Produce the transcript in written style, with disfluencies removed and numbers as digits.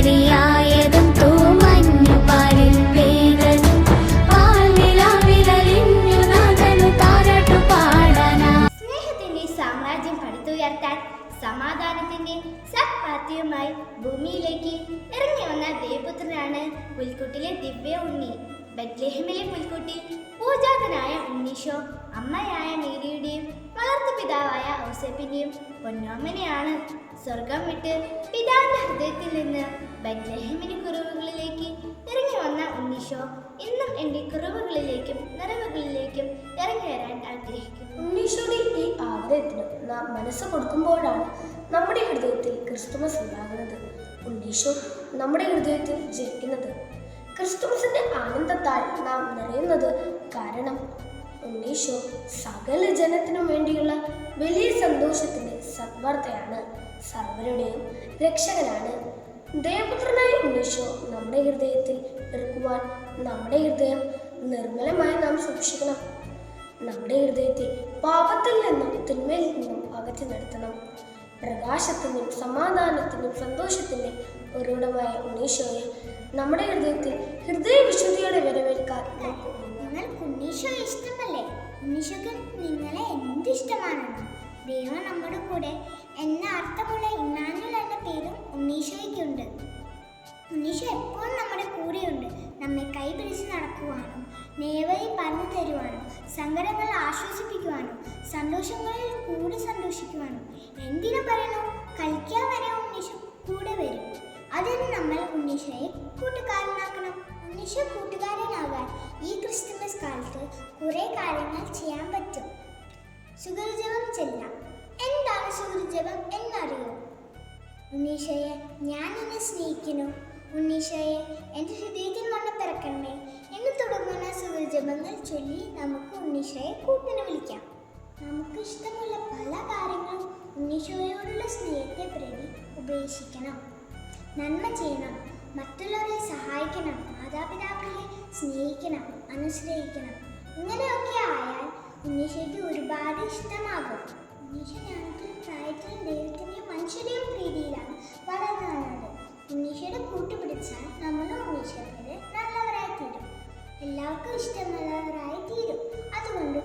തേരിയായതും തൂമഞ്ഞു പാലിൽ പെയ്തതും പാൽനിലാവിലലിഞ്ഞു നാഥനു താരാട്ടു പാടാനാ. സ്നേഹത്തിന്റെ സാമ്രാജ്യം പടുത്തുയർത്താൻ സമാധാനത്തിന്റെ സത്പാത്യവുമായി ഭൂമിയിലേക്ക് ഇറങ്ങി വന്ന ദേവപുത്രനാണ് പുൽക്കുട്ടിലെ ദിവ്യ ഉണ്ണി. ബെത്ലഹേമിലെ പുൽക്കുട്ടി പൂജാതനായ ഉണ്ണീശോ അമ്മയായ മേരിയുടെയും വളർത്തു പിതാവായ ഔസേപ്പിന്റെയും പൊന്നോമനയാണ്. സ്വർഗം വിട്ട് പിതാവിന്റെ ഹൃദയത്തിൽ നിന്ന് ബെത്ലഹേമിന്റെ കുറവുകളിലേക്ക് ഇറങ്ങി വന്ന ഉണ്ണീശോ ഇന്നും എൻ്റെ കുറവുകളിലേക്കും നിറവുകളിലേക്കും ഇറങ്ങി വരാൻ ആഗ്രഹിക്കുന്നു. ഉണ്ണീശോയുടെ ഈ ആഗ്രഹത്തിന് നാം മനസ്സ് കൊടുക്കുമ്പോഴാണ് നമ്മുടെ ഹൃദയത്തിൽ ക്രിസ്തുമസ് ഉണ്ടാകുന്നത്. ഉണ്ണീശോ നമ്മുടെ ഹൃദയത്തിൽ ജനിക്കുന്നത്, ക്രിസ്തുമസിന്റെ ആനന്ദത്താൽ നാം നിറയുന്നത് കാരണം ഉണ്ണീശോ സകല ജനത്തിനും വേണ്ടിയുള്ള വലിയ സന്തോഷത്തിന്റെ സദ്വാർത്തയാണ്. സർവരുടെയും രക്ഷകനാണ്. ദേവപുത്രനായ ഉണ്ണീശോ നമ്മുടെ ഹൃദയത്തിൽ ഇറക്കുവാൻ നമ്മുടെ ഹൃദയം നിർമ്മലമായി നാം സൂക്ഷിക്കണം. നമ്മുടെ ഹൃദയത്തെ പാപത്തിൽ നിന്നും തിന്മയിൽ നിന്നും അകറ്റി നിർത്തണം. പ്രകാശത്തിനും സമാധാനത്തിനും സന്തോഷത്തിൻ്റെ ഉറവിടമായ ഉണ്ണീശോയെ നമ്മുടെ ഹൃദയത്തിൽ ഹൃദയവിശുദ്ധിയോടെ വരവേൽക്കാൻ നിങ്ങൾക്ക് ഉണ്ണീശോ ഇഷ്ടമല്ലേ? ഉണ്ണീശോക്ക് നിങ്ങളെ എന്തിഷ്ടമാണെന്ന്. ദൈവം നമ്മുടെ കൂടെ എന്ന അർത്ഥമുള്ള ഇമ്മാനുവൽ എന്ന പേരും ഉണ്ണീശോയ്ക്കുണ്ട്. ഉണ്ണീശോ എപ്പോഴും നമ്മുടെ കൂടെയുണ്ട്. നമ്മെ കൈപിടിച്ച് നടക്കുവാനും നേവയിൽ പറഞ്ഞു തരുവാനും സങ്കടങ്ങൾ ആശ്വസിപ്പിക്കുവാനും സന്തോഷങ്ങളിൽ കൂടെ സന്തോഷിക്കുവാനും എന്തിനു പറയണോ കളിക്കാൻ വരെ ഉണ്ണീശോ കൂടെ വരും. അതിന് നമ്മൾ ഉണ്ണീശോയെ കൂട്ടുകാരനാക്കണം. ഉണ്ണീശോ കൂട്ടുകാരനാകാൻ ഈ ക്രിസ്തുമസ് കാലത്ത് കുറേ കാര്യങ്ങൾ ചെയ്യാൻ പറ്റും. സുഗൃജപം ചെല്ലാം. എന്താണ് സുഗൃജപം എന്നറിയോ? ഉണ്ണീശോയെ ഞാൻ നിന്നെ സ്നേഹിക്കുന്നു, ഉണ്ണീശോയെ എൻ്റെ ഹൃദയത്തിൽ വന്ന് പിറക്കണമേ എന്ന് തുടങ്ങുന്ന സുഗൃജപങ്ങൾ ചൊല്ലി നമുക്ക് ഉണ്ണീശോയെ കൂട്ടിന് വിളിക്കാം. നമുക്ക് ഇഷ്ടമുള്ള പല കാര്യങ്ങളും ഉണ്ണീശോയോടുള്ള സ്നേഹത്തെ പ്രതി ഉപേക്ഷിക്കണം. നന്മ ചെയ്യണം, മറ്റുള്ളവരെ സഹായിക്കണം, മാതാപിതാക്കളെ സ്നേഹിക്കണം, അനുസരിക്കണം. ഇങ്ങനെയൊക്കെ ആയാൽ ഉണ്ണീശോയ്ക്ക് ഒരുപാട് ഇഷ്ടമാകും. ഉണ്ണീശോ ഞങ്ങൾക്ക് പ്രായത്തിൽ ദൈവത്തിൻ്റെയും മനുഷ്യരുടെയും പ്രീതിയിലാണ് വളർന്നു വന്നത്. ഉണ്ണീശോയുടെ കൂട്ടുപിടിച്ചാൽ നമ്മൾ ഉണ്ണീശോയുടെ നല്ലവരായി തീരും, എല്ലാവർക്കും ഇഷ്ടമുള്ളവരായി തീരും. അതുകൊണ്ട്